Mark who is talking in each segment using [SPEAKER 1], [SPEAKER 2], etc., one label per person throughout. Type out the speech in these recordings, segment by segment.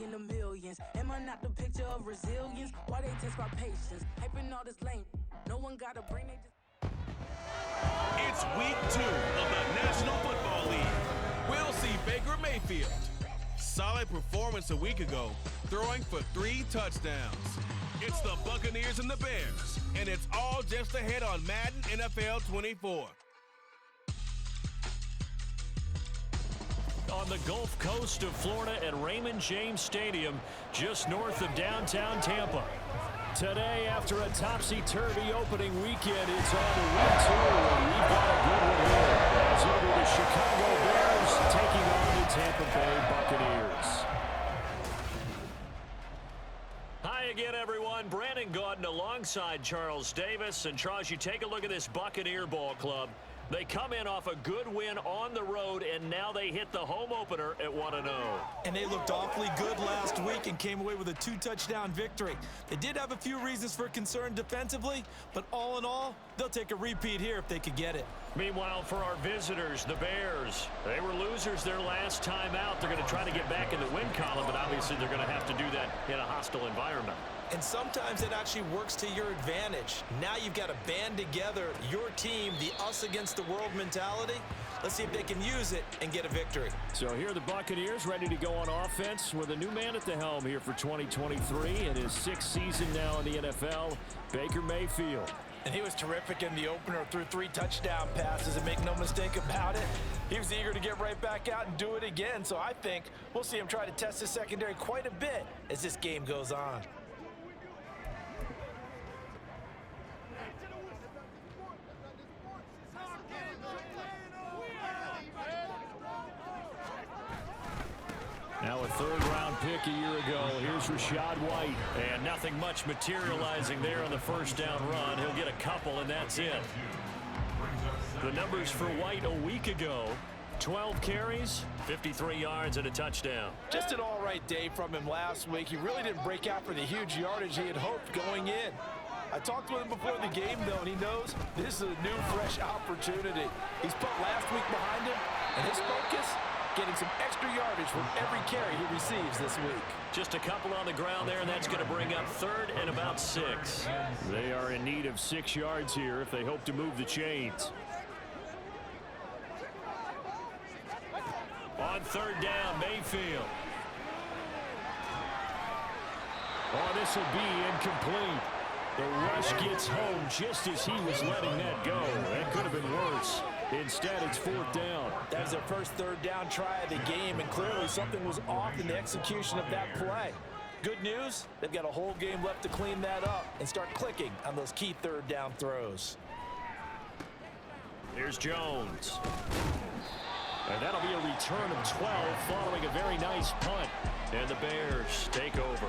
[SPEAKER 1] in the millions. Am I not the picture of resilience? Why they test my patience? Hyping all this lame. No one gotta bring it.
[SPEAKER 2] It's week 2 of the National Football League. We'll see Baker Mayfield. Solid performance a week ago, throwing for 3 touchdowns. It's the Buccaneers and the Bears, and it's all just ahead on Madden NFL 24.
[SPEAKER 3] On the Gulf Coast of Florida at Raymond James Stadium, just north of downtown Tampa. Today, after a topsy-turvy opening weekend, it's on to week 2, and we've got a good one here. As over the Chicago Bears taking on the Tampa Bay Buccaneers. Hi again, everyone. Brandon Gaudin alongside Charles Davis. And Charles, you take a look at this Buccaneer ball club. They come in off a good win on the road, and now they hit the home opener at 1-0.
[SPEAKER 4] And they looked awfully good last week and came away with a 2-touchdown victory. They did have a few reasons for concern defensively, but all in all, they'll take a repeat here if they could get it.
[SPEAKER 3] Meanwhile, for our visitors, the Bears, they were losers their last time out. They're going to try to get back in the win column, but obviously they're going to have to do that in a hostile environment.
[SPEAKER 4] And sometimes it actually works to your advantage. Now you've got to band together your team, the us against the world mentality. Let's see if they can use it and get a victory.
[SPEAKER 3] So here are the Buccaneers ready to go on offense with a new man at the helm here for 2023 in his 6th season now in the NFL, Baker Mayfield.
[SPEAKER 4] And he was terrific in the opener, threw 3 touchdown passes, and make no mistake about it, he was eager to get right back out and do it again. So I think we'll see him try to test his secondary quite a bit as this game goes on.
[SPEAKER 3] Now a 3rd-round pick a year ago. Here's Rachaad White. And nothing much materializing there on the first down run. He'll get a couple, and that's it. The numbers for White a week ago: 12 carries, 53 yards, and a touchdown.
[SPEAKER 4] Just an all-right day from him last week. He really didn't break out for the huge yardage he had hoped going in. I talked with him before the game, though, and he knows this is a new, fresh opportunity. He's put last week behind him, and his focus, getting some extra yardage from every carry he receives this week.
[SPEAKER 3] Just a couple on the ground there, and that's going to bring up 3rd and about 6. They are in need of 6 yards here if they hope to move the chains. On 3rd down, Mayfield. Oh, this will be incomplete. The rush gets home just as he was letting that go. That could have been worse. Instead, it's 4th down.
[SPEAKER 4] That was their first 3rd down try of the game, and clearly something was off in the execution of that play. Good news, they've got a whole game left to clean that up and start clicking on those key 3rd down throws.
[SPEAKER 3] Here's Jones. And that'll be a return of 12 following a very nice punt. And the Bears take over.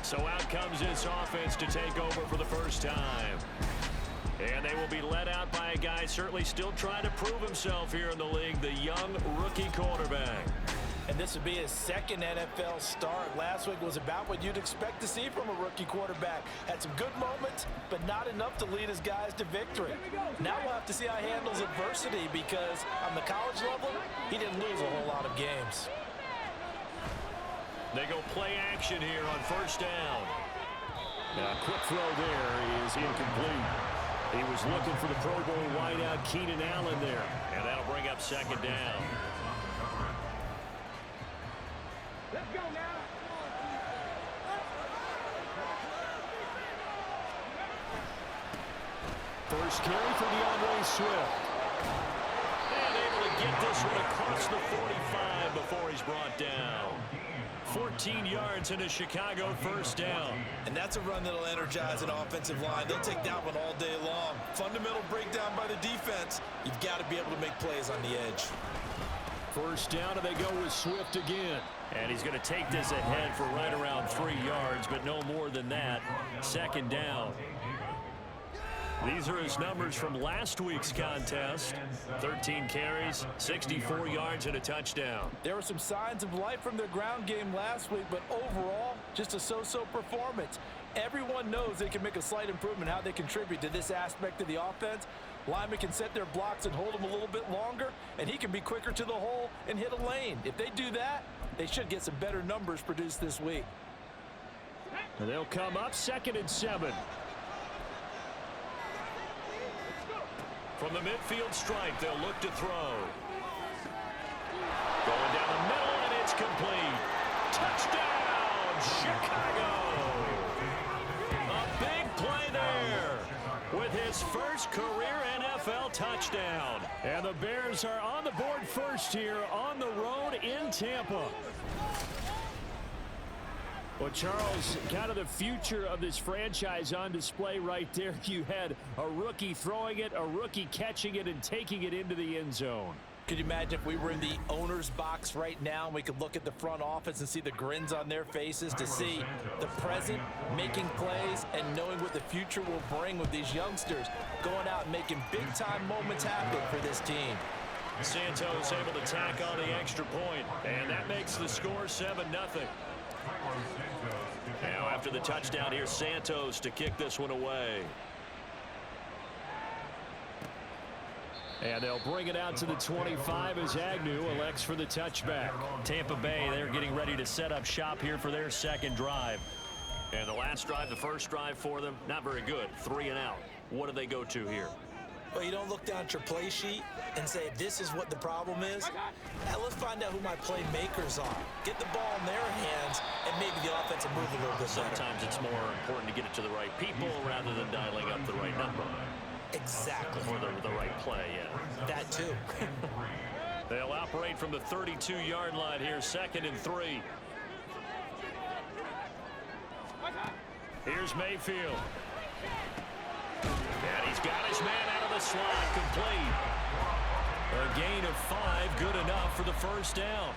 [SPEAKER 3] So out comes this offense to take over for the first time. And they will be led out by a guy certainly still trying to prove himself here in the league, the young rookie quarterback.
[SPEAKER 4] And this would be his 2nd NFL start. Last week was about what you'd expect to see from a rookie quarterback. Had some good moments, but not enough to lead his guys to victory. Now we'll have to see how he handles adversity, because on the college level, he didn't lose a whole lot of games.
[SPEAKER 3] They go play action here on 1st down. Now, a quick throw there is incomplete. He was looking for the Pro Bowl wideout Keenan Allen there, and that'll bring up 2nd down.
[SPEAKER 5] Let's go now.
[SPEAKER 3] First carry for DeAndre Swift. And able to get this one across the 45 before he's brought down. 14 yards into Chicago, 1st down.
[SPEAKER 4] And that's a run that'll energize an offensive line. They'll take that one all day long. Fundamental breakdown by the defense. You've got to be able to make plays on the edge.
[SPEAKER 3] 1st down, and they go with Swift again. And he's going to take this ahead for right around 3 yards, but no more than that. 2nd down. These are his numbers from last week's contest. 13 carries, 64 yards, and a touchdown.
[SPEAKER 4] There were some signs of life from their ground game last week, but overall, just a so-so performance. Everyone knows they can make a slight improvement how they contribute to this aspect of the offense. Linemen can set their blocks and hold them a little bit longer, and he can be quicker to the hole and hit a lane. If they do that, they should get some better numbers produced this week.
[SPEAKER 3] And they'll come up 2nd and 7. From the midfield stripe, they'll look to throw. Going down the middle, and it's complete. Touchdown, Chicago! A big play there with his first career NFL touchdown. And the Bears are on the board first here on the road in Tampa. Well, Charles, kind of the future of this franchise on display right there. You had a rookie throwing it, a rookie catching it, and taking it into the end zone.
[SPEAKER 4] Could you imagine if we were in the owner's box right now and we could look at the front office and see the grins on their faces, to see the present making plays and knowing what the future will bring with these youngsters going out and making big-time moments happen for this team.
[SPEAKER 3] Santos able to tack on the extra point, and that makes the score 7-0. Now after the touchdown, here's Santos to kick this one away. And they'll bring it out to the 25 as Agnew elects for the touchback. Tampa Bay, they're getting ready to set up shop here for their second drive. And the last drive, the first drive for them, not very good. 3 and out. What do they go to here?
[SPEAKER 4] Well, you don't look down at your play sheet and say, this is what the problem is. Now, let's find out who my playmakers are. Get the ball in their hands, and maybe the offense will move a little bit better.
[SPEAKER 3] Sometimes it's more important to get it to the right people rather than dialing up the right number.
[SPEAKER 4] Exactly.
[SPEAKER 3] Or the right play, yeah.
[SPEAKER 4] That too.
[SPEAKER 3] They'll operate from the 32-yard line here, 2nd and 3. Here's Mayfield. And he's got his man out of the slot, complete. A gain of 5, good enough for the first down.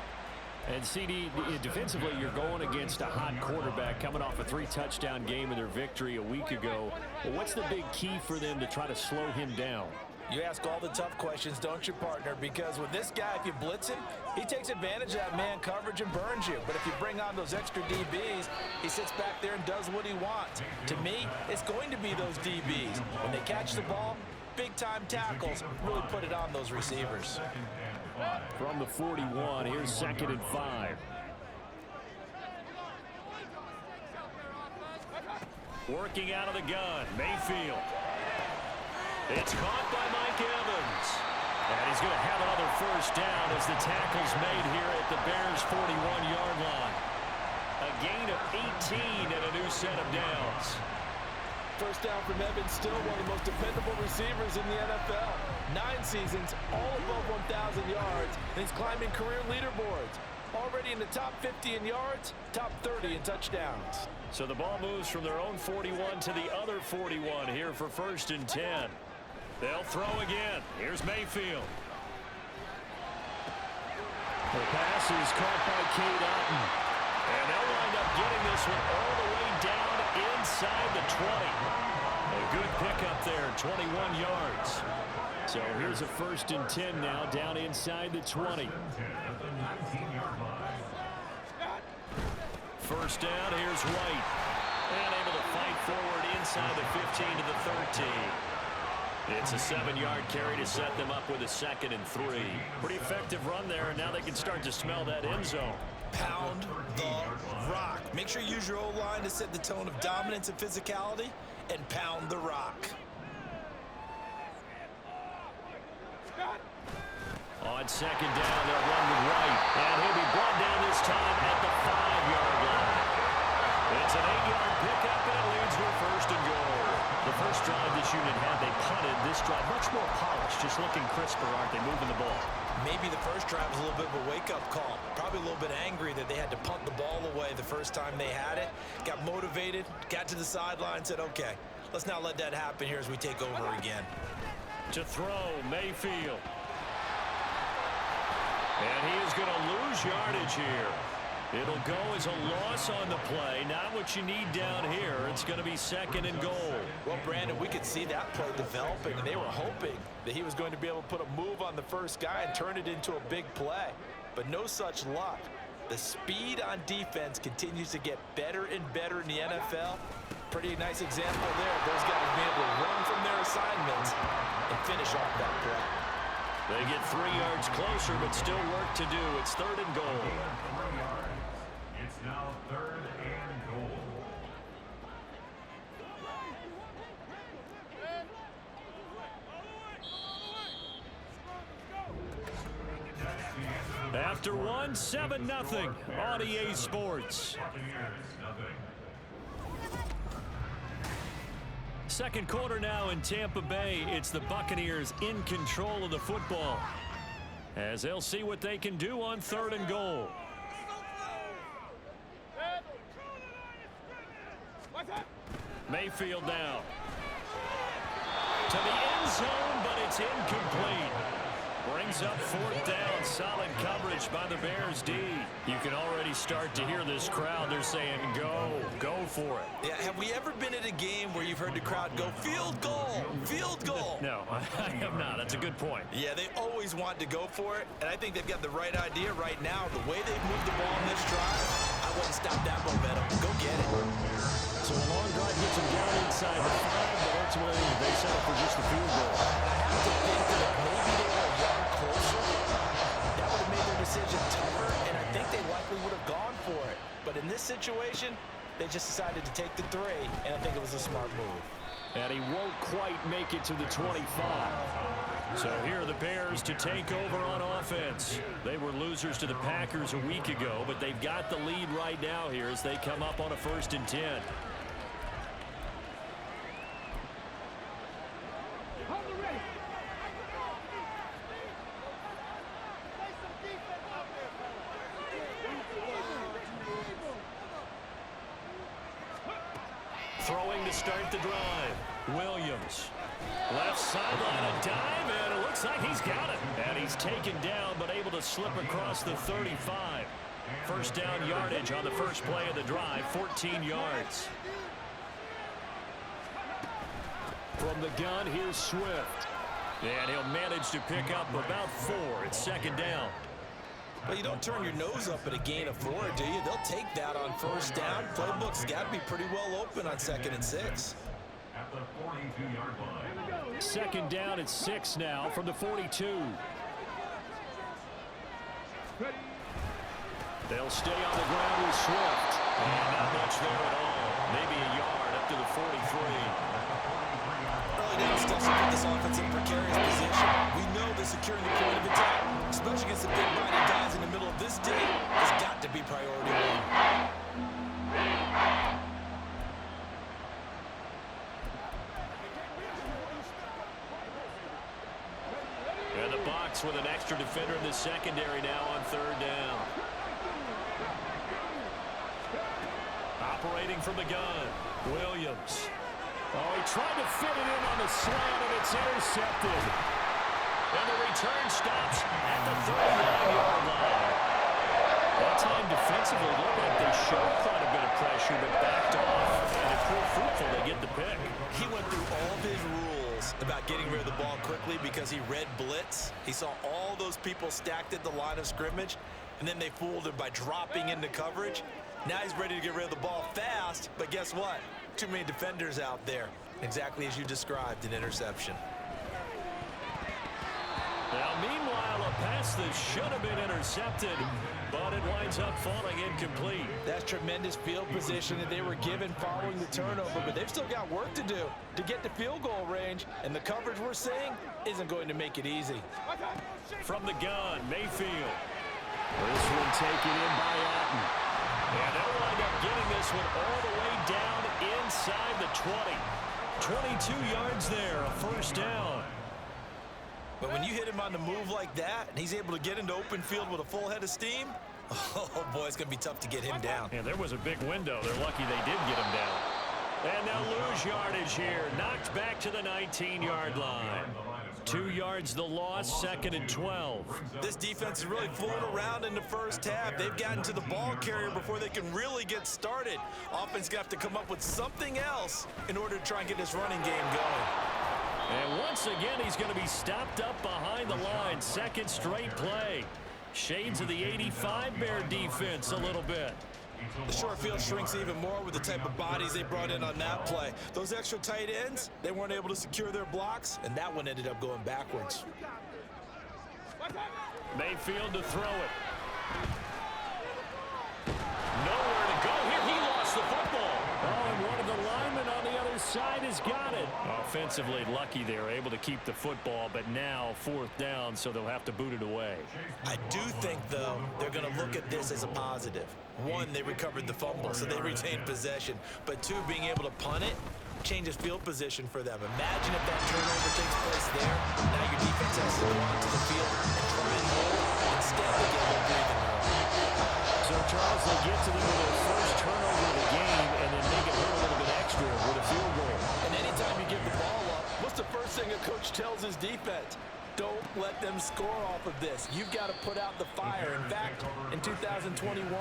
[SPEAKER 3] And CD, defensively, you're going against a hot quarterback coming off a 3-touchdown game in their victory a week ago. Well, what's the big key for them to try to slow him down?
[SPEAKER 4] You ask all the tough questions, don't you, partner? Because with this guy, if you blitz him, he takes advantage of that man coverage and burns you. But if you bring on those extra DBs, he sits back there and does what he wants. To me, it's going to be those DBs. When they catch the ball, big-time tackles, really put it on those receivers.
[SPEAKER 3] From the 41, here's 2nd and 5. Working out of the gun, Mayfield. It's caught by Mike Evans. And he's going to have another first down as the tackle's made here at the Bears' 41-yard line. A gain of 18 and a new set of downs.
[SPEAKER 4] First down from Evans, still one of the most dependable receivers in the NFL. 9 seasons, all above 1,000 yards, and he's climbing career leaderboards. Already in the top 50 in yards, top 30 in touchdowns.
[SPEAKER 3] So the ball moves from their own 41 to the other 41 here for 1st and 10. They'll throw again. Here's Mayfield. The pass is caught by Cade Otton. And they'll wind up getting this one all the way down inside the 20. A good pickup there, 21 yards. So here's a 1st and 10 now, down inside the 20. First down, here's White. And able to fight forward inside the 15 to the 13. It's a 7-yard carry to set them up with a 2nd and 3. Pretty effective run there, and now they can start to smell that end zone.
[SPEAKER 4] Pound the rock. Make sure you use your O-line to set the tone of dominance and physicality, and pound the rock.
[SPEAKER 3] On 2nd down, they'll run with White. And he'll be brought down this time at the 5-yard line. It's an 8-yard pickup, and it leads to a 1st and goal. The first drive this unit had, they punted. This drive, much more polished, just looking crisper, aren't they, moving the ball?
[SPEAKER 4] Maybe the first drive was a little bit of a wake-up call. Probably a little bit angry that they had to punt the ball away the first time they had it. Got motivated, got to the sideline, said, okay, let's not let that happen here as we take over again.
[SPEAKER 3] To throw, Mayfield. And he is going to lose yardage here. It'll go as a loss on the play. Not what you need down here. It's going to be 2nd and goal.
[SPEAKER 4] Well, Brandon, we could see that play developing, and they were hoping that he was going to be able to put a move on the first guy and turn it into a big play. But no such luck. The speed on defense continues to get better and better in the NFL. Pretty nice example there. Those guys being able to run from their assignments and finish off that play.
[SPEAKER 3] They get 3 yards closer, but still work to do. It's 3rd and goal.
[SPEAKER 6] It's now 3rd and goal.
[SPEAKER 3] After 1, 7-0 on EA Sports. Second quarter now in Tampa Bay. It's the Buccaneers in control of the football, as they'll see what they can do on 3rd and goal. Mayfield now to the end zone, but it's incomplete. Brings up 4th down. Solid coverage by the Bears D. You can already start to hear this crowd. They're saying, go for it.
[SPEAKER 4] Yeah, have we ever been at a game where you've heard the crowd go, field goal, field goal?
[SPEAKER 3] No, I have not. That's a good point.
[SPEAKER 4] Yeah, they always want to go for it, and I think they've got the right idea right now. The way they've moved the ball in this drive, I wouldn't stop that momentum. Go get it.
[SPEAKER 3] So a long drive gets them down inside the 5, but ultimately they settle for just the field goal.
[SPEAKER 4] I have to think that if maybe they were a yard closer, that would have made their decision tougher, and I think they likely would have gone for it. But in this situation, they just decided to take the 3, and I think it was a smart move.
[SPEAKER 3] And he won't quite make it to the 25. So here are the Bears to take over on offense. They were losers to the Packers a week ago, but they've got the lead right now here as they come up on a 1st and 10. Throwing to start the drive. Williams. Left sideline, a dive, and it looks like he's got it. And he's taken down, but able to slip across the 35. 1st down yardage on the first play of the drive, 14 yards. From the gun, here's Swift. And he'll manage to pick up about 4. It's 2nd down.
[SPEAKER 4] Well, you don't turn your nose up at a gain of 4, do you? They'll take that on 1st down. Playbook's got to be pretty well open on 2nd and 6.
[SPEAKER 6] At the 42-yard line.
[SPEAKER 3] 2nd down at 6 now from the 42. They'll stay on the ground with Swift. And not much there at all. Maybe a yard up to the 43.
[SPEAKER 4] Early down stuff to put this offense in precarious position. We know that securing the point of attack, especially against the big body guys in the middle of this day, has got to be priority 1.
[SPEAKER 3] And the box with an extra defender in the secondary now on 3rd down. Operating from the gun, Williams. Oh, he tried to fit it in on the slant, and it's intercepted. And the return stops at the 39-yard line. That time defensively looked like they showed quite a bit of pressure, but backed off. And it proved fruitful. They get the pick.
[SPEAKER 4] He went through all of his rules about getting rid of the ball quickly because he read blitz. He saw all those people stacked at the line of scrimmage, and then they fooled him by dropping into coverage. Now he's ready to get rid of the ball fast, but guess what? Too many defenders out there. Exactly as you described, an interception.
[SPEAKER 3] Now, meanwhile, a pass that should have been intercepted, but it winds up falling incomplete.
[SPEAKER 4] That's tremendous field position that they were given following the turnover, but they've still got work to do to get to field goal range, and the coverage we're seeing isn't going to make it easy.
[SPEAKER 3] From the gun, Mayfield. This one taken in by Atten. And they'll wind up getting this one all the way down inside the 20. 22 yards there, a 1st down.
[SPEAKER 4] But when you hit him on the move like that, and he's able to get into open field with a full head of steam, oh boy, it's going to be tough to get him down.
[SPEAKER 3] Yeah, there was a big window. They're lucky they did get him down. And they'll lose yardage here. Knocked back to the 19-yard line. 2 yards the loss, 2nd and 12.
[SPEAKER 4] This defense is really fooling around in the first half. They've gotten to the ball carrier before they can really get started. Offense going to have to come up with something else in order to try and get this running game going.
[SPEAKER 3] And once again, he's going to be stopped up behind the line. 2nd straight play. Shades of the 85 Bear defense a little bit.
[SPEAKER 4] The short field shrinks even more with the type of bodies they brought in on that play. Those extra tight ends, they weren't able to secure their blocks, and that one ended up going backwards.
[SPEAKER 3] Mayfield to throw it. Nowhere to go here. He lost the football. Oh, and one of the linemen on the other side has got it. Offensively lucky they were able to keep the football, but now 4th down, so they'll have to boot it away.
[SPEAKER 4] I do think, though, they're going to look at this as a positive. One, they recovered the fumble, so they retained possession. But two, being able to punt it changes field position for them. Imagine if that turnover takes place there. Now your defense has to go onto the field and try and hold. Instead, they get a little breathing room.
[SPEAKER 3] So, Charles, they get to them with their first turnover of the game and then make it hurt a little bit extra with a field goal.
[SPEAKER 4] And anytime you give the ball up, what's the first thing a coach tells his defense? Don't let them score off of this. You've got to put out the fire. In fact, in 2021,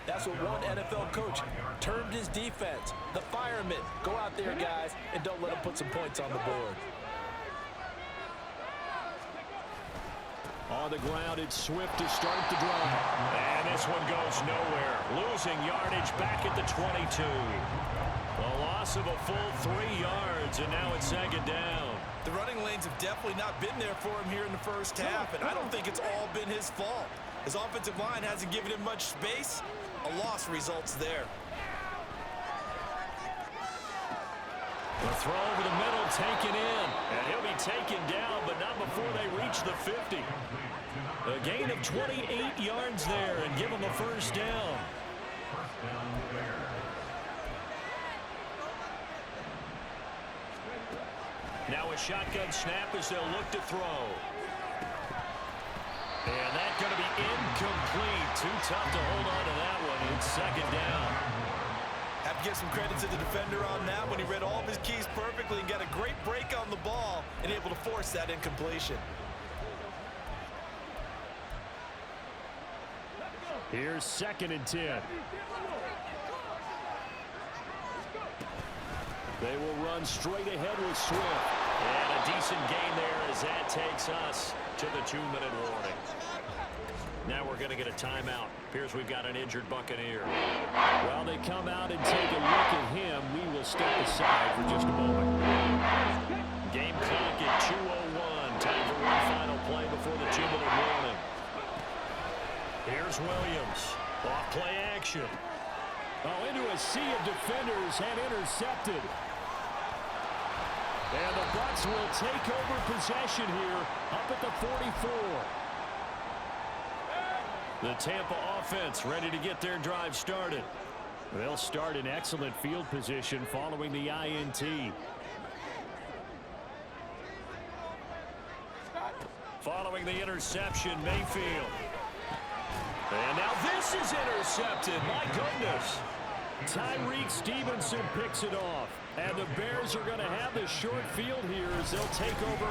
[SPEAKER 4] that's what one NFL coach termed his defense. The firemen. Go out there, guys, and don't let them put some points on the board.
[SPEAKER 3] On the ground, it's Swift to start the drive. And this one goes nowhere. Losing yardage back at the 22. A loss of a full 3 yards, and now it's 2nd down.
[SPEAKER 4] The running lanes have definitely not been there for him here in the first half, and I don't think it's all been his fault. His offensive line hasn't given him much space. A loss results there.
[SPEAKER 3] The throw over the middle taken in, and he'll be taken down, but not before they reach the 50. A gain of 28 yards there and give him a 1st down. Now a shotgun snap as they'll look to throw. And that's going to be incomplete. Too tough to hold on to that one. It's 2nd down.
[SPEAKER 4] Have to give some credit to the defender on that when he read all of his keys perfectly and got a great break on the ball and able to force that incompletion.
[SPEAKER 3] Here's 2nd and 10. They will run straight ahead with Swift. And a decent gain there as that takes us to the 2-minute warning. Now we're going to get a timeout. Appears we've got an injured Buccaneer. While they come out and take a look at him, we will step aside for just a moment. Game clock at 2:01. Time for one final play before the 2-minute warning. Here's Williams. Off play action. Oh, into a sea of defenders and intercepted. And the Bucs will take over possession here up at the 44. The Tampa offense ready to get their drive started. They'll start in excellent field position following the INT. Following the interception, Mayfield. And now this is intercepted. My goodness. Tyreek Stevenson picks it off. And the Bears are going to have the short field here as they'll take over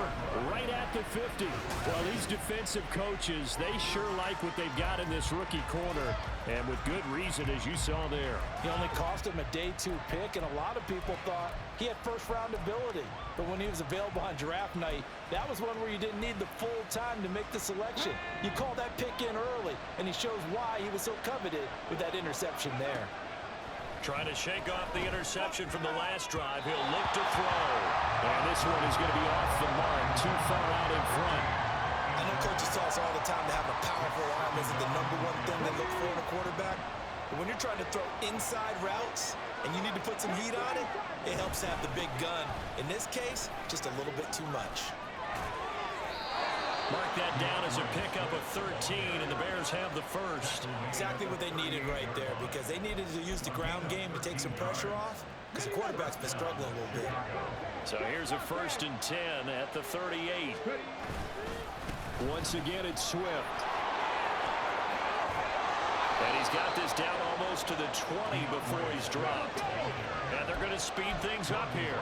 [SPEAKER 3] right at the 50. Well, these defensive coaches, they sure like what they've got in this rookie corner. And with good reason, as you saw there.
[SPEAKER 4] He only cost him a day 2 pick, and a lot of people thought he had first-round ability. But when he was available on draft night, that was one where you didn't need the full time to make the selection. You call that pick in early, and he shows why he was so coveted with that interception there.
[SPEAKER 3] Trying to shake off the interception from the last drive. He'll look to throw. And this one is going to be off the mark. Too far out in front.
[SPEAKER 4] I know coaches tell us all the time to have a powerful arm isn't the #1 thing they look for in a quarterback. But when you're trying to throw inside routes and you need to put some heat on it, it helps have the big gun. In this case, just a little bit too much.
[SPEAKER 3] Mark that down as a pickup of 13, and the Bears have the first.
[SPEAKER 4] Exactly what they needed right there, because they needed to use the ground game to take some pressure off, because the quarterback's been struggling a little bit.
[SPEAKER 3] So here's a 1st and 10 at the 38. Once again, it's Swift. And he's got this down almost to the 20 before he's dropped. And they're going to speed things up here.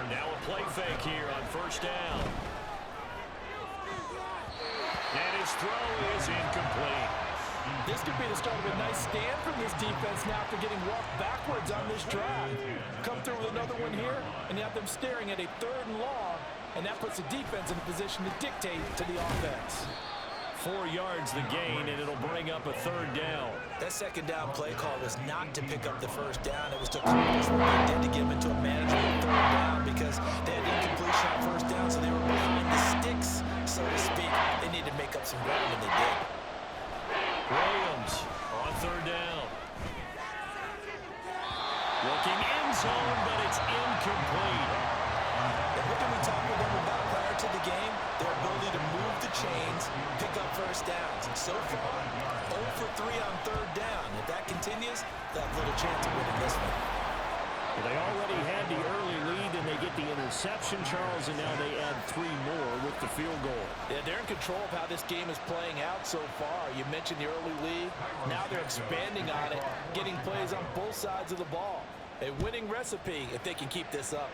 [SPEAKER 3] Now a play fake here on 1st down. And his throw is incomplete.
[SPEAKER 4] This could be the start of a nice stand from this defense now after getting walked backwards on this drive. Come through with another one here, and you have them staring at a 3rd and long, and that puts the defense in a position to dictate to the offense.
[SPEAKER 3] 4 yards the gain, and it'll bring up a 3rd down.
[SPEAKER 4] That second down play call was not to pick up the first down. It was to accomplish what they did to get them into a manageable 3rd down because they had incompletion on first down, so they were behind the sticks, so to speak. They needed to make up some ground, and they did.
[SPEAKER 3] Williams on 3rd down. Looking end zone, but it's incomplete.
[SPEAKER 4] And what did we talk with them about prior to the game? Their ability to move the chains, pick up first downs. And so far, 0 for 3 on 3rd down. If that continues, they'll have little chance of winning this one.
[SPEAKER 3] Well, they already had the early lead, and they get the interception, Charles, and now they add 3 more with the field goal.
[SPEAKER 4] Yeah, they're in control of how this game is playing out so far. You mentioned the early lead. Now they're expanding on it, getting plays on both sides of the ball. A winning recipe if they can keep this up.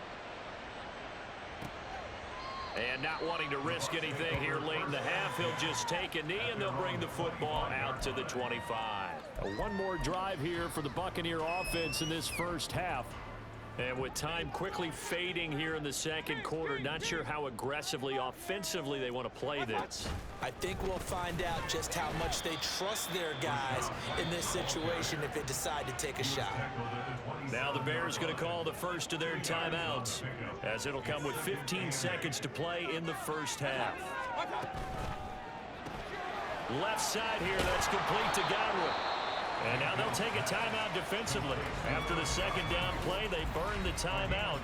[SPEAKER 3] And not wanting to risk anything here late in the half, he'll just take a knee, and they'll bring the football out to the 25. One more drive here for the Buccaneer offense in this first half. And with time quickly fading here in the second quarter, not sure how aggressively, offensively they want to play this.
[SPEAKER 4] I think we'll find out just how much they trust their guys in this situation if they decide to take a shot.
[SPEAKER 3] Now the Bears going to call the first of their timeouts, as it'll come with 15 seconds to play in the first half. Left side here, that's complete to Godwin. And now they'll take a timeout defensively. After the second down play, they burn the timeout,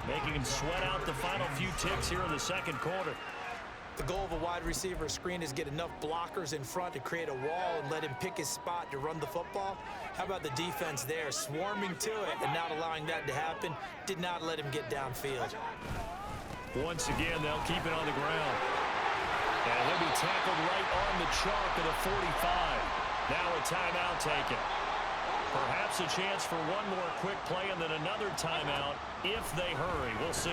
[SPEAKER 3] making him sweat out the final few ticks here in the second quarter.
[SPEAKER 4] The goal of a wide receiver screen is get enough blockers in front to create a wall and let him pick his spot to run the football. How about the defense there, swarming to it and not allowing that to happen? Did not let him get downfield.
[SPEAKER 3] Once again, they'll keep it on the ground. And he'll be tackled right on the chalk of the 45. Now a timeout taken. Perhaps a chance for one more quick play and then another timeout if they hurry. We'll see.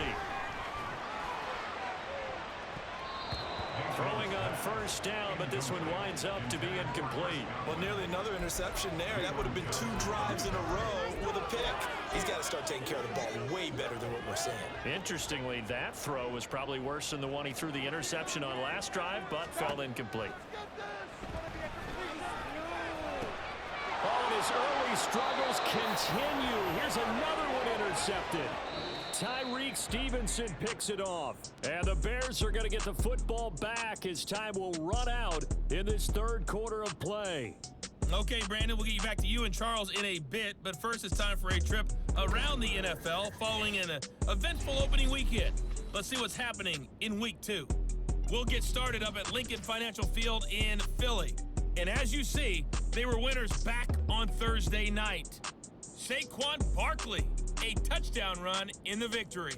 [SPEAKER 3] Throwing on first down, but this one winds up to be incomplete.
[SPEAKER 4] Well, nearly another interception there. That would have been 2 drives in a row with a pick. He's got to start taking care of the ball way better than what we're seeing.
[SPEAKER 3] Interestingly, that throw was probably worse than the one he threw the interception on last drive, but fell incomplete. Oh, and his early struggles continue. Here's another one intercepted. Tyreek Stevenson picks it off. And the Bears are going to get the football back as time will run out in this third quarter of play.
[SPEAKER 7] Okay, Brandon, we'll get you back to you and Charles in a bit. But first, it's time for a trip around the NFL following an eventful opening weekend. Let's see what's happening in Week 2. We'll get started up at Lincoln Financial Field in Philly. And as you see, they were winners back on Thursday night. Saquon Barkley, a touchdown run in the victory.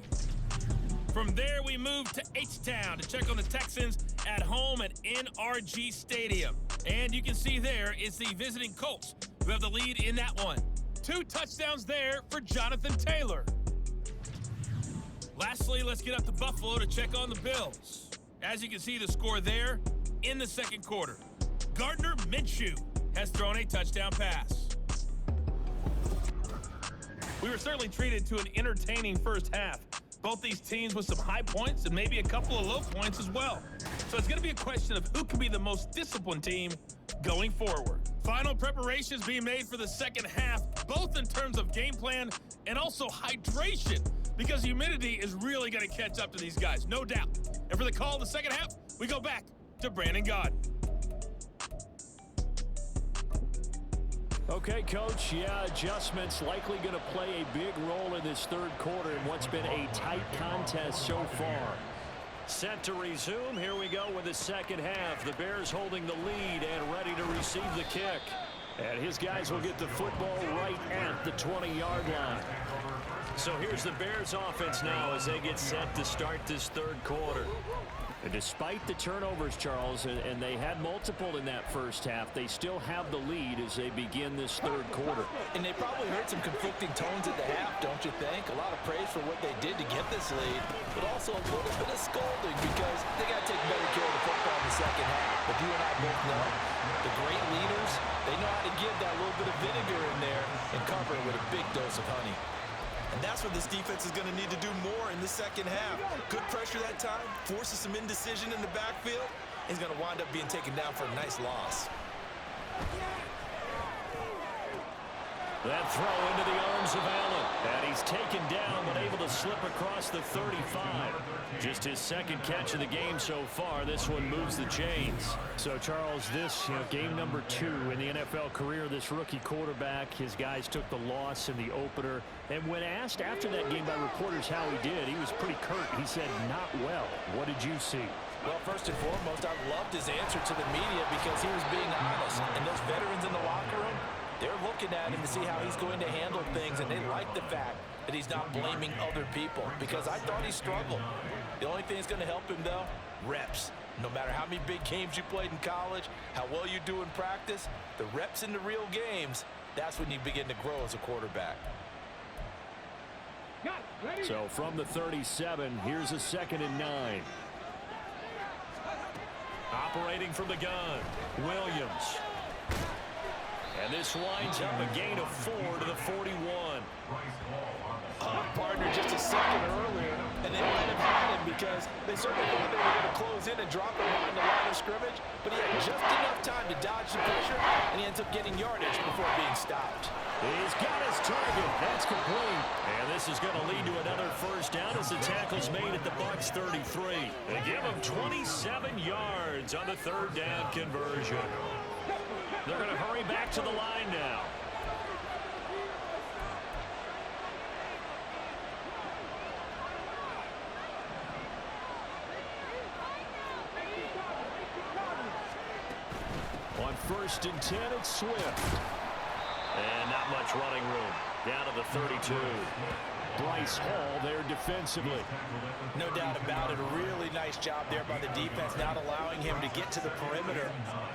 [SPEAKER 7] From there, we move to H-Town to check on the Texans at home at NRG Stadium. And you can see there it's the visiting Colts who have the lead in that one. 2 touchdowns there for Jonathan Taylor. Lastly, let's get up to Buffalo to check on the Bills. As you can see the score there in the second quarter. Gardner Minshew has thrown a touchdown pass. We were certainly treated to an entertaining first half. Both these teams with some high points and maybe a couple of low points as well. So it's going to be a question of who can be the most disciplined team going forward. Final preparations being made for the second half, both in terms of game plan and also hydration, because humidity is really going to catch up to these guys, no doubt. And for the call of the second half, we go back to Brandon Gaudin.
[SPEAKER 3] Okay, Coach, adjustments likely going to play a big role in this third quarter in what's been a tight contest so far. Set to resume. Here we go with the second half. The Bears holding the lead and ready to receive the kick. And his guys will get the football right at the 20-yard line. So here's the Bears offense now as they get set to start this third quarter. And despite the turnovers, Charles, and they had multiple in that first half, they still have the lead as they begin this third quarter.
[SPEAKER 4] And they probably heard some conflicting tones at the half, don't you think? A lot of praise for what they did to get this lead, but also a little bit of scolding because they got to take better care of the football in the second half. But you and I both know the great leaders, they know how to give that little bit of vinegar in there and cover it with a big dose of honey. And that's what this defense is going to need to do more in the second half. Good pressure that time, forces some indecision in the backfield, He's going to wind up being taken down for a nice loss.
[SPEAKER 3] That throw into the arms of Allen. And he's taken down, but able to slip across the 35. Just his second catch of the game so far. This one moves the chains. So, Charles, this game number 2 in the NFL career, this rookie quarterback, his guys took the loss in the opener. And when asked after that game by reporters how he did, he was pretty curt. He said, not well. What did you see?
[SPEAKER 4] Well, first and foremost, I loved his answer to the media because he was being honest. And those veterans in the locker room, they're looking at him to see how he's going to handle things, and they like the fact that he's not blaming other people because I thought he struggled. The only thing that's going to help him, though, reps. No matter how many big games you played in college, how well you do in practice, the reps in the real games, that's when you begin to grow as a quarterback.
[SPEAKER 3] So from the 37, here's a 2nd and 9. Operating from the gun, Williams. And this winds up a gain of 4 to the 41.
[SPEAKER 4] Partner just a second earlier, and they might have had him because they certainly thought they were going to close in and drop him behind the line of scrimmage, but he had just enough time to dodge the pressure, and he ends up getting yardage before being stopped.
[SPEAKER 3] He's got his target. That's complete. And this is going to lead to another first down as the tackle's made at the Bucs 33. They give him 27 yards on the 3rd down conversion. They're going to hurry back to the line now. On 1st and 10, it's Swift. And not much running room. Down to the 32. Bryce Hall there defensively.
[SPEAKER 4] No doubt about it. A really nice job there by the defense, not allowing him to get to the perimeter.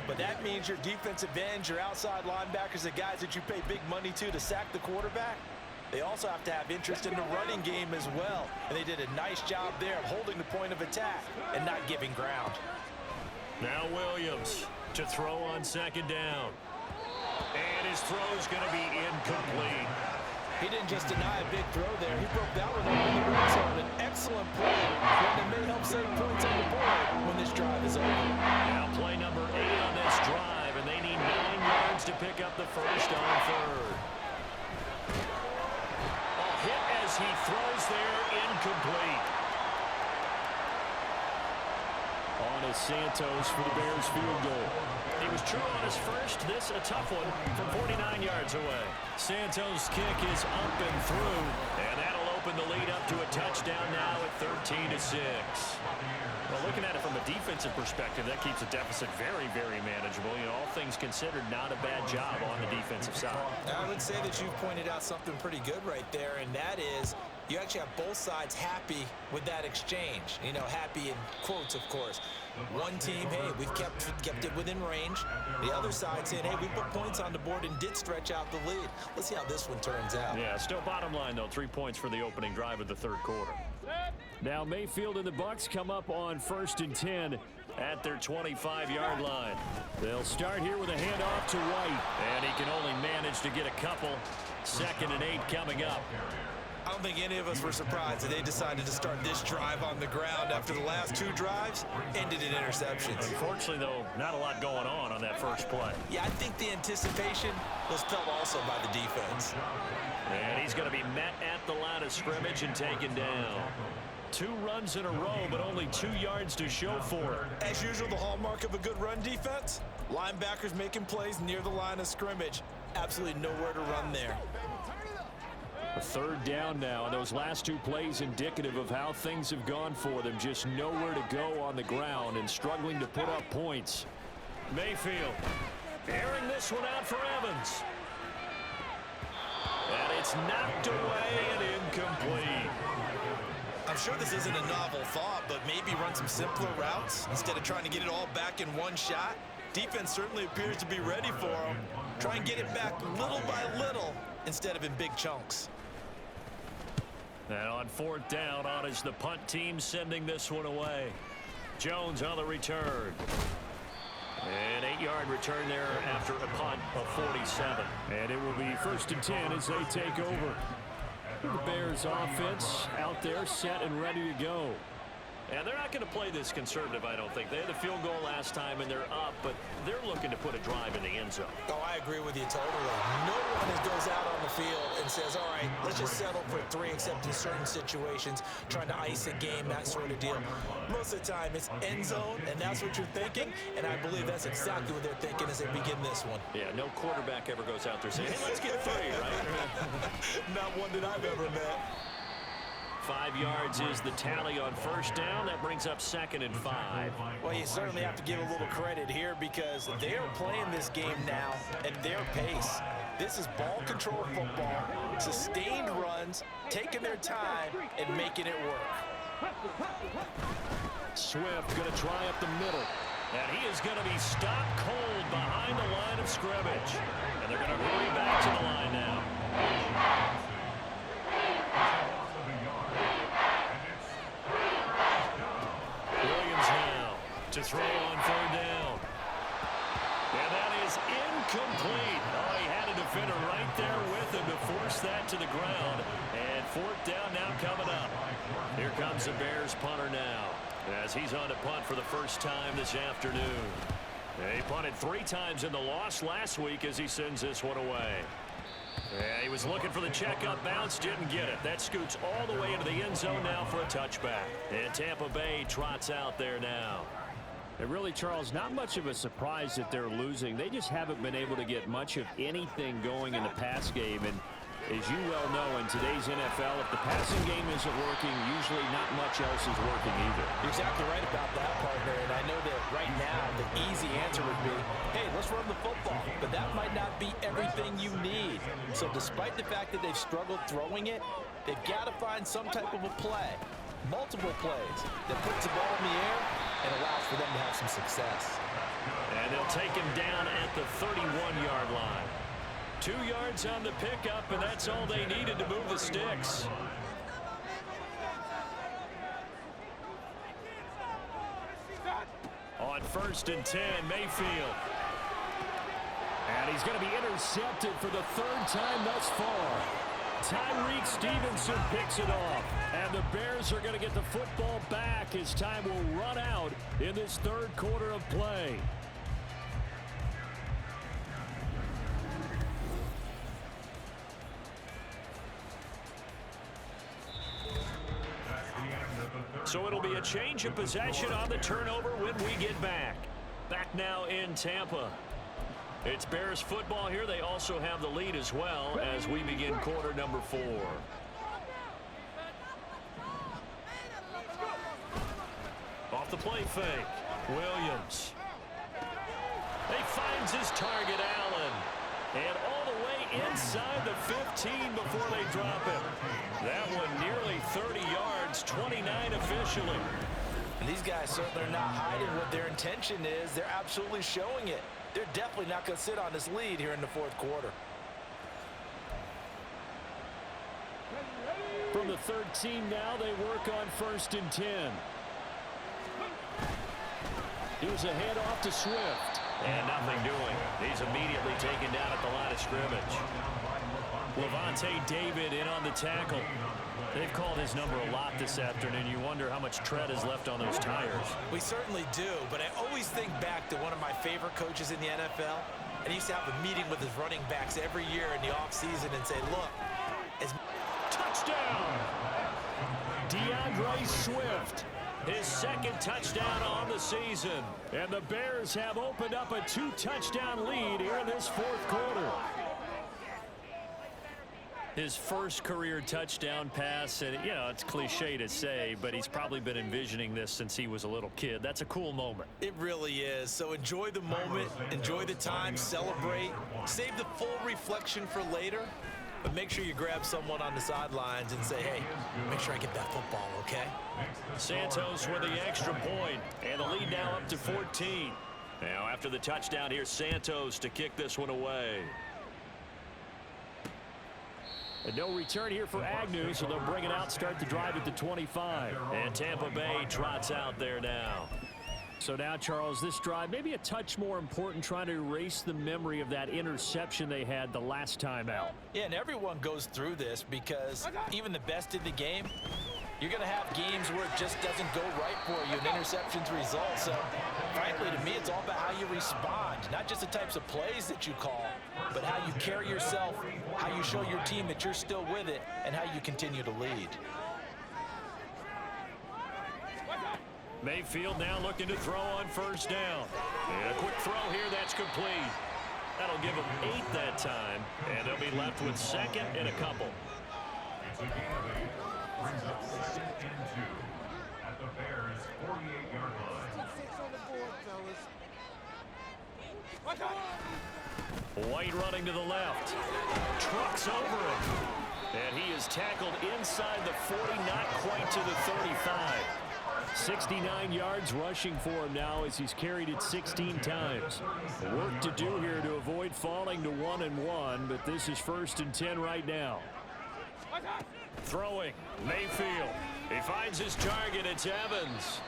[SPEAKER 4] But that means your defensive ends, your outside linebackers, the guys that you pay big money to sack the quarterback, they also have to have interest in the running game as well. And they did a nice job there of holding the point of attack and not giving ground.
[SPEAKER 3] Now Williams to throw on 2nd down. And his throw's going to be incomplete.
[SPEAKER 4] He didn't just deny a big throw there. He broke that one open in the red zone. An excellent play. One that may help save points on the board when this drive is over.
[SPEAKER 3] Now play number 8 on this drive, and they need 9 yards to pick up the first on 3rd. A hit as he throws there, incomplete. On is Santos for the Bears field goal. He was true on his first. This a tough one from 49 yards away. Santos' kick is up and through, and that'll open the lead up to a touchdown now at 13-6. Well, looking at it from a defensive perspective, that keeps the deficit very, very manageable. All things considered, not a bad job on the defensive side.
[SPEAKER 4] I would say that you've pointed out something pretty good right there, and that is you actually have both sides happy with that exchange. Happy in quotes, of course. One team, hey, we've kept it within range. The other side saying, hey, we put points on the board and did stretch out the lead. Let's see how this one turns out.
[SPEAKER 3] Yeah, still bottom line, though, 3 points for the opening drive of the 3rd quarter. Now Mayfield and the Bucs come up on 1st and 10 at their 25-yard line. They'll start here with a handoff to White, and he can only manage to get a couple. 2nd and 8 coming up.
[SPEAKER 4] I don't think any of us were surprised that they decided to start this drive on the ground after the last 2 drives ended in interceptions.
[SPEAKER 3] Unfortunately, though, not a lot going on that first play.
[SPEAKER 4] Yeah, I think the anticipation was felt also by the defense.
[SPEAKER 3] And he's going to be met at the line of scrimmage and taken down. 2 runs in a row, but only 2 yards to show for it.
[SPEAKER 4] As usual, the hallmark of a good run defense, linebackers making plays near the line of scrimmage. Absolutely nowhere to run there.
[SPEAKER 3] A 3rd down now, and those last 2 plays indicative of how things have gone for them. Just nowhere to go on the ground and struggling to put up points. Mayfield airing this one out for Evans. And it's knocked away and incomplete.
[SPEAKER 4] I'm sure this isn't a novel thought, but maybe run some simpler routes instead of trying to get it all back in one shot. Defense certainly appears to be ready for them. Try and get it back little by little instead of in big chunks.
[SPEAKER 3] And on 4th down, on is the punt team sending this one away. Jones on the return. An 8-yard return there after a punt of 47. And it will be 1st and 10 as they take over. The Bears offense out there set and ready to go. And they're not going to play this conservative, I don't think. They had the field goal last time, and they're up, but they're looking to put a drive in the end zone.
[SPEAKER 4] Oh, I agree with you totally. No one goes out on the field and says, all right, let's just settle for 3, except in certain situations, trying to ice a game, that sort of deal. Most of the time, it's end zone, and that's what you're thinking, and I believe that's exactly what they're thinking as they begin this one.
[SPEAKER 3] Yeah, no quarterback ever goes out there saying, hey, let's get 3, right?
[SPEAKER 4] Not one that I've ever met.
[SPEAKER 3] 5 yards is the tally on first down. That brings up 2nd and 5.
[SPEAKER 4] Well, you certainly have to give a little credit here because they are playing this game now at their pace. This is ball control football, sustained runs, taking their time, and making it work.
[SPEAKER 3] Swift going to try up the middle. And he is going to be stopped cold behind the line of scrimmage. And they're going to hurry back to the line now. To throw on 3rd down. And that is incomplete. Oh, he had a defender right there with him to force that to the ground. And 4th down now coming up. Here comes the Bears punter now, as he's on to punt for the first time this afternoon. He punted 3 times in the loss last week as he sends this one away. Yeah, he was looking for the checkup bounce, didn't get it. That scoots all the way into the end zone now for a touchback. And Tampa Bay trots out there now.
[SPEAKER 8] And really, Charles, not much of a surprise that they're losing. They just haven't been able to get much of anything going in the pass game. And as you well know, in today's NFL, if the passing game isn't working, usually not much else is working either.
[SPEAKER 4] You're exactly right about that, partner. And I know that right now the easy answer would be, hey, let's run the football. But that might not be everything you need. So despite the fact that they've struggled throwing it, they've got to find some type of a play, multiple plays, that puts the ball in the air and allows for them to have some success.
[SPEAKER 3] And they'll take him down at the 31-yard line. 2 yards on the pickup, and that's all they needed to move the sticks. On 1st and 10, Mayfield.
[SPEAKER 8] And he's going to be intercepted for the 3rd time thus far. Tyreek Stevenson picks it off. And the Bears are going to get the football back as time will run out in this 3rd quarter of play.
[SPEAKER 3] So it'll be a change of possession on the turnover when we get back. Back now in Tampa. It's Bears football here. They also have the lead as well as we begin quarter number 4. Off the play fake. Williams. He finds his target, Allen. And all the way inside the 15 before they drop him. That one nearly 30 yards, 29 officially.
[SPEAKER 4] And these guys certainly are not hiding what their intention is. They're absolutely showing it. They're definitely not going to sit on this lead here in the 4th quarter.
[SPEAKER 8] From the 13 now, they work on 1st and 10. Here's a handoff to Swift.
[SPEAKER 3] And nothing doing. He's immediately taken down at the line of scrimmage. Levante David in on the tackle. They've called his number a lot this afternoon. You wonder how much tread is left on those tires.
[SPEAKER 4] We certainly do, but I always think back to one of my favorite coaches in the NFL. And he used to have a meeting with his running backs every year in the offseason and say, look, as
[SPEAKER 3] touchdown! DeAndre Swift. His 2nd touchdown on the season.
[SPEAKER 8] And the Bears have opened up a 2-touchdown lead here in this 4th quarter.
[SPEAKER 3] His first career touchdown pass, and, you know, it's cliche to say, but he's probably been envisioning this since he was a little kid. That's a cool moment.
[SPEAKER 4] It really is. So enjoy the moment, enjoy the time, celebrate, save the full reflection for later, but make sure you grab someone on the sidelines and say, hey, make sure I get that football, okay?
[SPEAKER 3] Santos with the extra point, and the lead now up to 14. Now, after the touchdown, here's Santos to kick this one away.
[SPEAKER 8] And no return here for Agnew, so they'll bring it out, start the drive at the 25.
[SPEAKER 3] And Tampa Bay trots out there now.
[SPEAKER 8] So now, Charles, this drive maybe a touch more important, trying to erase the memory of that interception they had the last time out.
[SPEAKER 4] Yeah, and everyone goes through this because even the best in the game, You're going to have games where it just doesn't go right for you, and interceptions result. So, frankly, to me, it's all about how you respond. Not just the types of plays that you call, but how you carry yourself, how you show your team that you're still with it, and how you continue to lead.
[SPEAKER 8] Mayfield now looking to throw on first down. And a quick throw here, that's complete. That'll give them 8 that time, and they'll be left with second and a couple.
[SPEAKER 6] It's a gain of 8. Brings up 2nd and 2 at the Bears' 48-yard line.
[SPEAKER 8] White running to the left. Trucks over him. And he is tackled inside the 40, not quite to the 35. 69 yards rushing for him now as he's carried it 16 times. Work to do here to avoid falling to 1-1, but this is 1st and 10 right now. Throwing, Mayfield. He finds his target, it's Evans.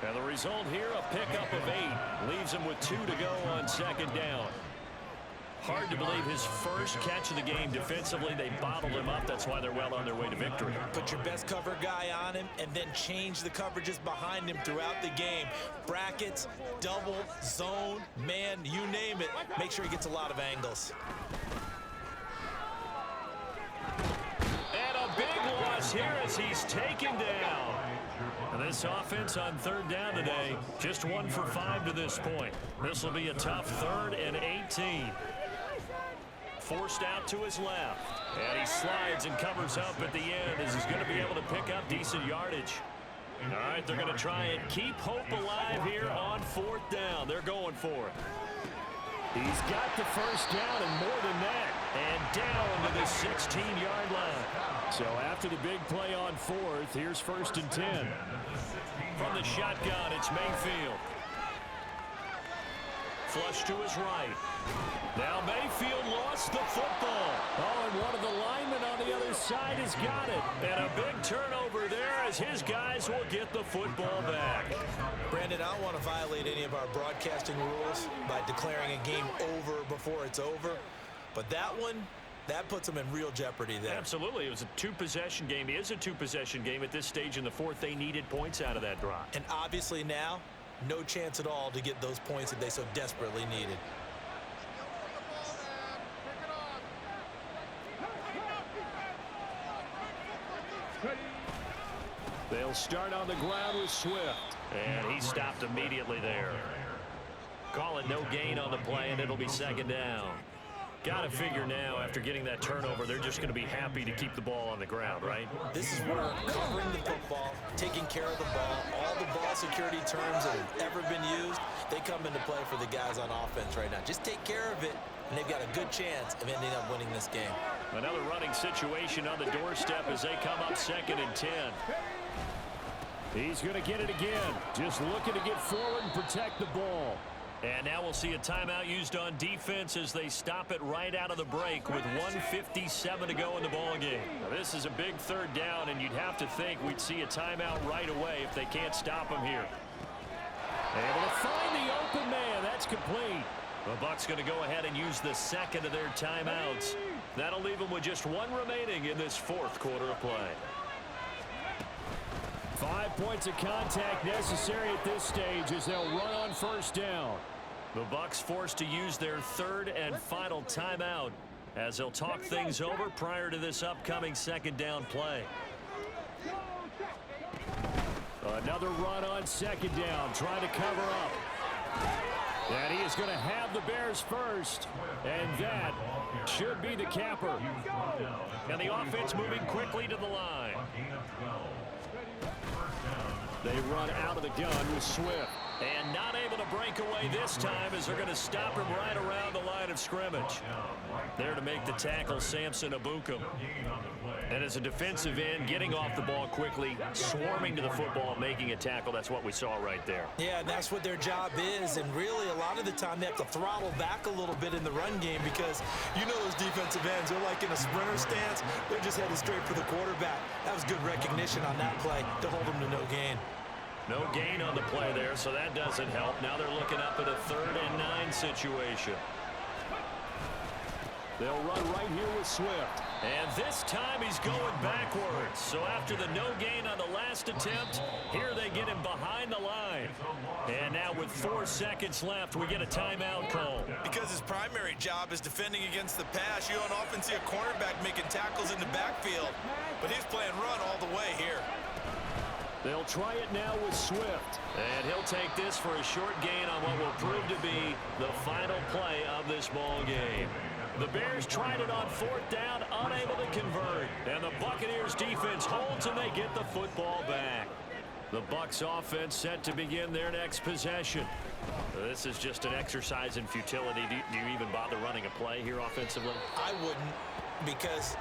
[SPEAKER 8] And the result here, a pickup of 8. Leaves him with 2 to go on second down. Hard to believe his first catch of the game defensively. They bottled him up. That's why they're well on their way to victory.
[SPEAKER 4] Put your best cover guy on him and then change the coverages behind him throughout the game. Brackets, double, zone, man, you name it. Make sure he gets a lot of angles.
[SPEAKER 8] And a big loss here as he's taken down. And this offense on third down today, just 1 for 5 to this point. This will be a tough 3rd and 18. Forced out to his left. And he slides and covers up at the end as he's going to be able to pick up decent yardage. All right, they're going to try and keep hope alive here on 4th down. They're going for it. He's got the first down and more than that. And down to the 16-yard line. So after the big play on 4th, here's 1st and 10. From the shotgun, it's Mayfield. Flush to his right. Now Mayfield lost the football. Oh, and one of the linemen on the other side has got it. And a big turnover there as his guys will get the football back.
[SPEAKER 4] Brandon, I don't want to violate any of our broadcasting rules by declaring a game over before it's over. But that one, that puts them in real jeopardy there.
[SPEAKER 8] Absolutely. It was a 2-possession game. It is a 2-possession game at this stage in the 4th. They needed points out of that drive.
[SPEAKER 4] And obviously now, no chance at all to get those points that they so desperately needed.
[SPEAKER 8] They'll start on the ground with Swift. And he stopped immediately there. Call it no gain on the play, and it'll be 2nd down. Got to figure now, after getting that turnover, they're just going to be happy to keep the ball on the ground, right?
[SPEAKER 4] This is where covering the football, taking care of the ball, all the ball security terms that have ever been used, they come into play for the guys on offense right now. Just take care of it, and they've got a good chance of ending up winning this game.
[SPEAKER 8] Another running situation on the doorstep as they come up 2nd and 10. He's going to get it again. Just looking to get forward and protect the ball. And now we'll see a timeout used on defense as they stop it right out of the break with 1:57 to go in the ballgame. This is a big 3rd down, and you'd have to think we'd see a timeout right away if they can't stop him here. Able to find the open man. That's complete. The Bucs going to go ahead and use the 2nd of their timeouts. That'll leave them with just 1 remaining in this 4th quarter of play. 5 points of contact necessary at this stage as they'll run on first down. The Bucs forced to use their 3rd and final timeout as they'll talk things over prior to this upcoming 2nd down play. Another run on 2nd down, trying to cover up. And he is going to have the Bears first, and that should be the capper. And the offense moving quickly to the line. They run out of the gun with Swift. And not able to break away this time as they're going to stop him right around the line of scrimmage. There to make the tackle, Samson Abukum. And as a defensive end, getting off the ball quickly, swarming to the football, making a tackle. That's what we saw right there.
[SPEAKER 4] Yeah, and that's what their job is. And really, a lot of the time, they have to throttle back a little bit in the run game because you know those defensive ends, they're like in a sprinter stance. They're just headed straight for the quarterback. That was good recognition on that play to hold them to no gain.
[SPEAKER 8] No gain on the play there, so that doesn't help. Now they're looking up at a 3rd and 9 situation. They'll run right here with Swift. And this time he's going backwards. So after the no gain on the last attempt, here they get him behind the line. And now with 4 seconds left, we get a timeout call.
[SPEAKER 4] Because his primary job is defending against the pass. You don't often see a cornerback making tackles in the backfield. But he's playing run all the way here.
[SPEAKER 8] They'll try it now with Swift. And he'll take this for a short gain on what will prove to be the final play of this ball game. The Bears tried it on 4th down, unable to convert. And the Buccaneers defense holds and they get the football back. The Bucs offense set to begin their next possession. This is just an exercise in futility. Do you even bother running a play here offensively?
[SPEAKER 4] I wouldn't, because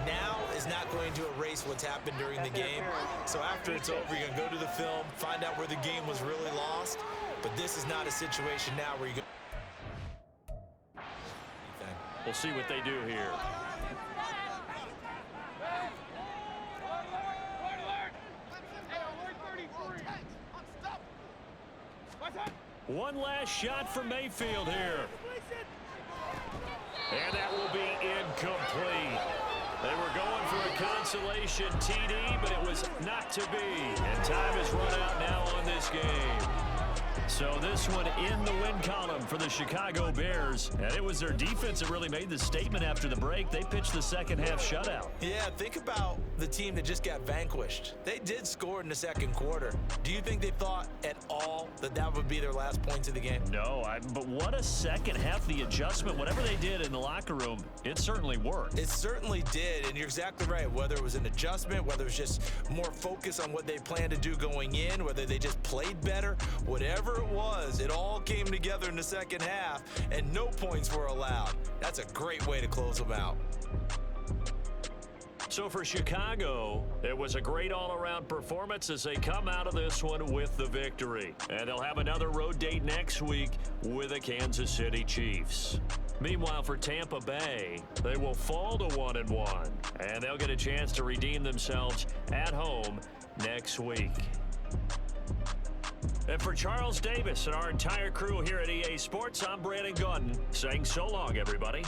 [SPEAKER 4] now is not going to erase what's happened during the game. So after it's over, you're going to go to the film, find out where the game was really lost. But this is not a situation now where you go.
[SPEAKER 8] We'll see what they do here. One last shot for Mayfield here. And that will be incomplete. They were going for a consolation TD, but it was not to be. And time has run out now on this game. So this one in the win column for the Chicago Bears. And it was their defense that really made the statement after the break. They pitched the second half shutout.
[SPEAKER 4] Yeah, think about the team that just got vanquished. They did score in the second quarter. Do you think they thought at all that that would be their last points of the game?
[SPEAKER 8] No, but what a second half. The adjustment, whatever they did in the locker room, it certainly worked.
[SPEAKER 4] It certainly did, and you're exactly right. Whether it was an adjustment, whether it was just more focus on what they planned to do going in, whether they just played better, whatever it was, it all came together in the second half, and no points were allowed. That's a great way to close them out.
[SPEAKER 8] So for Chicago, it was a great all-around performance as they come out of this one with the victory. And they'll have another road date next week with the Kansas City Chiefs. Meanwhile, for Tampa Bay, they will fall to 1-1, and they'll get a chance to redeem themselves at home next week. And for Charles Davis and our entire crew here at EA Sports, I'm Brandon Gaudin saying so long, everybody.